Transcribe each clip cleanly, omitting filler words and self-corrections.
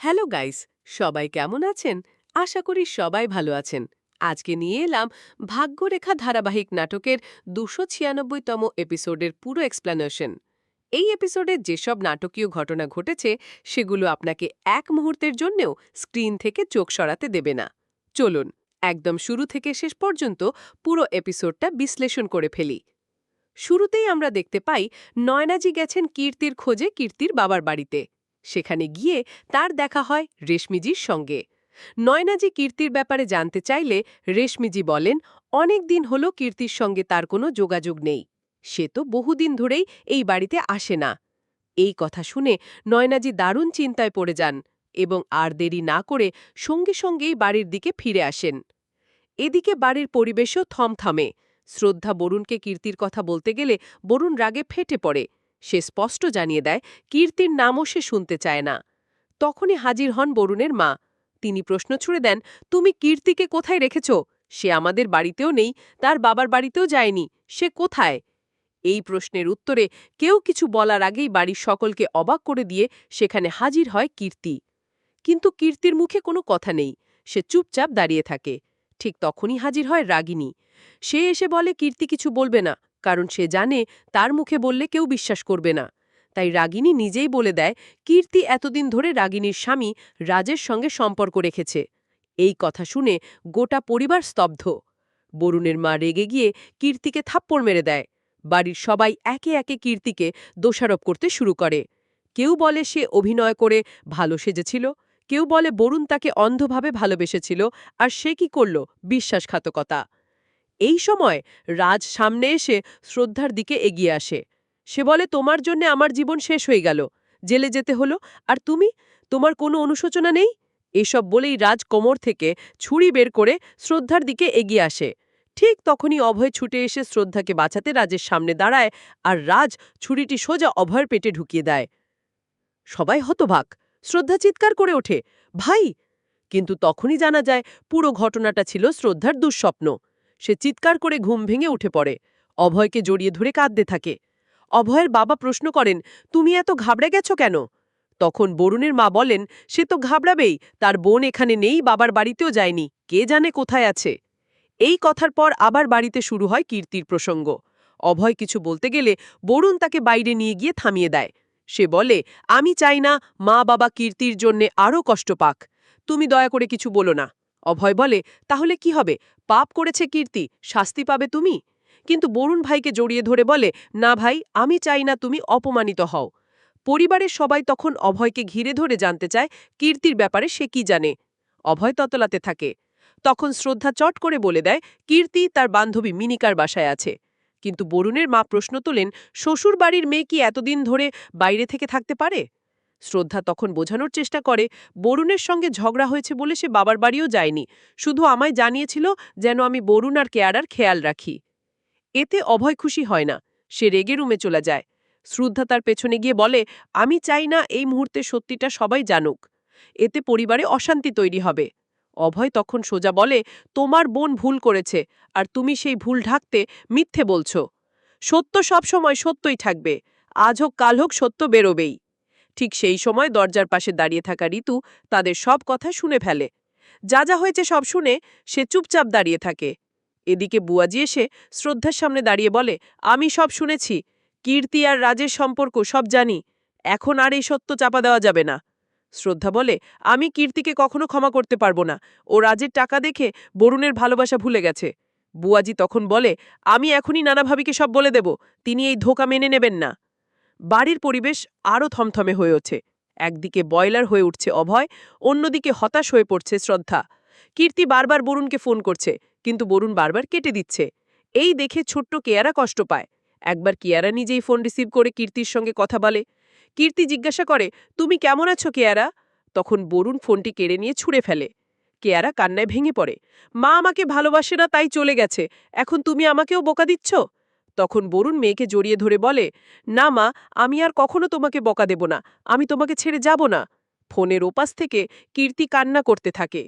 Hello guys, সবাই কেমন আছেন? আশা করি সবাই ভালো আছেন। আজকে নিয়ে এলাম ভাগ্যরেখা ধারাবাহিক নাটকের ২৯৬তম এপিসোডের পুরো এক্সপ্লেনেশন। এই এপিসোডে যেসব নাটকীয় ঘটনা ঘটেছে সেগুলো আপনাকে এক মুহূর্তের জন্যেও স্ক্রিন থেকে চোখ সরাতে দেবে না। চলুন একদম শুরু থেকে শেষ পর্যন্ত পুরো এপিসোডটা বিশ্লেষণ করে ফেলি। শুরুতেই আমরা দেখতে পাই নয়নাজি গেছেন কীর্তির খোঁজে কীর্তির বাবার বাড়িতে। সেখানে গিয়ে তার দেখা হয় রেশমিজির সঙ্গে। নয়নাজি কীর্তির ব্যাপারে জানতে চাইলে রেশমিজি বলেন অনেক দিন হলো কীর্তির সঙ্গে তার কোনো যোগাযোগ নেই। সে তো বহুদিন ধরেই এই বাড়িতে আসে না। এই কথা শুনে নয়নাজি দারুণ চিন্তায় পড়ে যান এবং আর দেরি না করে সঙ্গে সঙ্গেই বাড়ির দিকে ফিরে আসেন। এদিকে বাড়ির পরিবেশও থমথমে। শ্রদ্ধা বরুণকে কীর্তির কথা বলতে গেলে বরুণ রাগে ফেটে পড়ে। সে স্পষ্ট জানিয়ে দেয় কীর্তির নামও সে শুনতে চায় না। তখনই হাজির হন বরুণের মা। তিনি প্রশ্ন ছুড়ে দেন, তুমি কীর্তিকে কোথায় রেখেছ? সে আমাদের বাড়িতেও নেই, তার বাবার বাড়িতেও যায়নি, সে কোথায়? এই প্রশ্নের উত্তরে কেউ কিছু বলার আগেই বাড়ির সকলকে অবাক করে দিয়ে সেখানে হাজির হয় কীর্তি। কিন্তু কীর্তির মুখে কোনো কথা নেই, সে চুপচাপ দাঁড়িয়ে থাকে। ঠিক তখনই হাজির হয় রাগিনী। সে এসে বলে কীর্তি কিছু বলবে না, কারণ সে জানে তার মুখে বললে কেউ বিশ্বাস করবে না। তাই রাগিনী নিজেই বলে দেয় কীর্তি এতদিন ধরে রাগিনীর স্বামী রাজের সঙ্গে সম্পর্ক রেখেছে। এই কথা শুনে গোটা পরিবার স্তব্ধ। বরুণের মা রেগে গিয়ে কীর্তিকে থাপ্পড় মেরে দেয়। বাড়ির সবাই একে একে কীর্তিকে দোষারোপ করতে শুরু করে। কেউ বলে সে অভিনয় করে ভালো সেজেছিল, কেউ বলে বরুণ তাকে অন্ধভাবে ভালোবেসেছিল আর সে কি করল, বিশ্বাসঘাতকতা। এই সময় রাজ সামনে এসে শ্রদ্ধার দিকে এগিয়ে আসে। সে বলে তোমার জন্য আমার জীবন শেষ হয়ে গেল, জেলে যেতে হলো, আর তুমি, তোমার কোনো অনুশোচনা নেই? এসব বলেই রাজ কোমর থেকে ছুরি বের করে শ্রদ্ধার দিকে এগিয়ে আসে। ঠিক তখনই অভয় ছুটে এসে শ্রদ্ধাকে বাঁচাতে রাজের সামনে দাঁড়ায় আর রাজ ছুরিটি সোজা অভয়ের পেটে ঢুকিয়ে দেয়। সবাই হতবাক। শ্রদ্ধা চিৎকার করে ওঠে, ভাই! কিন্তু তখনই জানা যায় পুরো ঘটনাটা ছিল শ্রদ্ধার দুঃস্বপ্ন। সে চিৎকার করে ঘুম ভেঙে উঠে পড়ে। অভয়কে জড়িয়ে ধরে কাঁদতে থাকে। অভয়ের বাবা প্রশ্ন করেন, তুমি এত ঘাবড়ে গেছ কেন? তখন বরুণের মা বলেন, সে তো ঘাবড়াবেই, তার বোন এখানে নেই, বাবার বাড়িতেও যায়নি, কে জানে কোথায় আছে। এই কথার পর আবার বাড়িতে শুরু হয় কীর্তির প্রসঙ্গ। অভয় কিছু বলতে গেলে বরুণ তাকে বাইরে নিয়ে গিয়ে থামিয়ে দেয়। সে বলে, আমি চাই না মা বাবা কীর্তির জন্যে আরও কষ্ট পাক, তুমি দয়া করে কিছু বলো না। অভয় বলে, তাহলে কি হবে? পাপ করেছে কীর্তি, শাস্তি পাবে তুমি। কিন্তু বরুণ ভাইকে জড়িয়ে ধরে বলে, না ভাই, আমি চাই না তুমি অপমানিত হও। পরিবারের সবাই তখন অভয়কে ঘিরে ধরে জানতে চায় কীর্তির ব্যাপারে সে কি জানে। অভয় ততলাতে থাকে। তখন শ্রদ্ধা চট করে বলে দেয় কীর্তি তার বান্ধবী মিনিকার বাসায় আছে। কিন্তু বরুণের মা প্রশ্ন তোলেন, শ্বশুর বাড়ির মেয়ে কি এতদিন ধরে বাইরে থেকে থাকতে পারে? শ্রদ্ধা তখন বোঝানোর চেষ্টা করে বরুণের সঙ্গে ঝগড়া হয়েছে বলে সে বাবার বাড়িও যায়নি, শুধু আমায় জানিয়েছিল যেন আমি বরুণ আর কেয়ারার খেয়াল রাখি। এতে অভয় খুশি হয় না। সে রেগে রুমে চলে যায়। শ্রদ্ধা তার পেছনে গিয়ে বলে, আমি চাই না এই মুহূর্তে সত্যিটা সবাই জানুক, এতে পরিবারে অশান্তি তৈরি হবে। অভয় তখন সোজা বলে, তোমার বোন ভুল করেছে আর তুমি সেই ভুল ঢাকতে মিথ্যে বলছো। সত্য সবসময় সত্যই থাকবে, আজ হোক কাল হোক সত্য বেরোবেই। ঠিক সেই সময় দরজার পাশে দাঁড়িয়ে থাকা ঋতু তাদের সব কথা শুনে ফেলে। যা যা হয়েছে সব শুনে সে চুপচাপ দাঁড়িয়ে থাকে। এদিকে বুয়াজি এসে শ্রদ্ধার সামনে দাঁড়িয়ে বলে, আমি সব শুনেছি, কীর্তি আর রাজের সম্পর্ক সব জানি, এখন আর এই সত্য চাপা দেওয়া যাবে না। শ্রদ্ধা বলে, আমি কীর্তিকে কখনো ক্ষমা করতে পারবো না, ও রাজের টাকা দেখে বরুণের ভালোবাসা ভুলে গেছে। বুয়াজি তখন বলে, আমি এখনই নানা ভাবিকে সব বলে দেব, তিনি এই ধোঁকা মেনে নেবেন না। বাড়ির পরিবেশ আরও থমথমে হয়ে ওঠে। একদিকে বয়লার হয়ে উঠছে অভয়, অন্যদিকে হতাশ হয়ে পড়ছে শ্রদ্ধা। কীর্তি বারবার বরুণকে ফোন করছে, কিন্তু বরুণ বারবার কেটে দিচ্ছে। এই দেখে ছোট্ট কেয়ারা কষ্ট পায়। একবার কেয়ারা নিজেই ফোন রিসিভ করে কীর্তির সঙ্গে কথা বলে। কীর্তি জিজ্ঞাসা করে, তুমি কেমন আছো কেয়ারা? তখন বরুণ ফোনটি কেড়ে নিয়ে ছুঁড়ে ফেলে। কেয়ারা কান্নায় ভেঙে পড়ে, মা আমাকে ভালোবাসে না তাই চলে গেছে, এখন তুমি আমাকেও বোকা দিচ্ছ? তখন বরুণ মেয়েকে জড়িয়ে ধরে বলে, না মা, আমি আর কখনো তোমাকে বকা দেব না, আমি তোমাকে ছেড়ে যাব না। ফোনের ওপাশ থেকে কীর্তি কান্না করতে থাকে।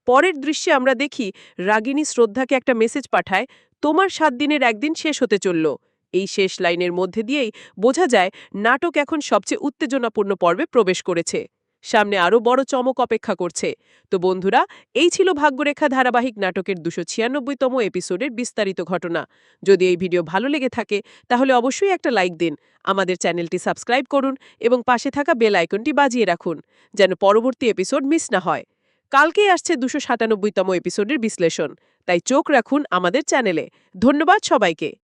পরের দৃশ্যে আমরা দেখি রাগিনী শ্রদ্ধাকে একটা মেসেজ পাঠায়, তোমার 7 দিনের একদিন শেষ হতে চলল। এই শেষ লাইনের মধ্যে দিয়েই বোঝা যায় নাটক এখন সবচেয়ে উত্তেজনাপূর্ণ পর্বে প্রবেশ করেছে। সামনে আরও বড় চমক অপেক্ষা করছে। তো বন্ধুরা, এই ছিল ভাগ্যরেখা ধারাবাহিক নাটকের 296তম এপিসোডের বিস্তারিত ঘটনা। যদি এই ভিডিও ভালো লেগে থাকে তাহলে অবশ্যই একটা লাইক দিন, আমাদের চ্যানেলটি সাবস্ক্রাইব করুন এবং পাশে থাকা বেল আইকনটি বাজিয়ে রাখুন যেন পরবর্তী এপিসোড মিস না হয়। কালকেই আসছে 297তম এপিসোডের বিশ্লেষণ, তাই চোখ রাখুন আমাদের চ্যানেলে। ধন্যবাদ সবাইকে।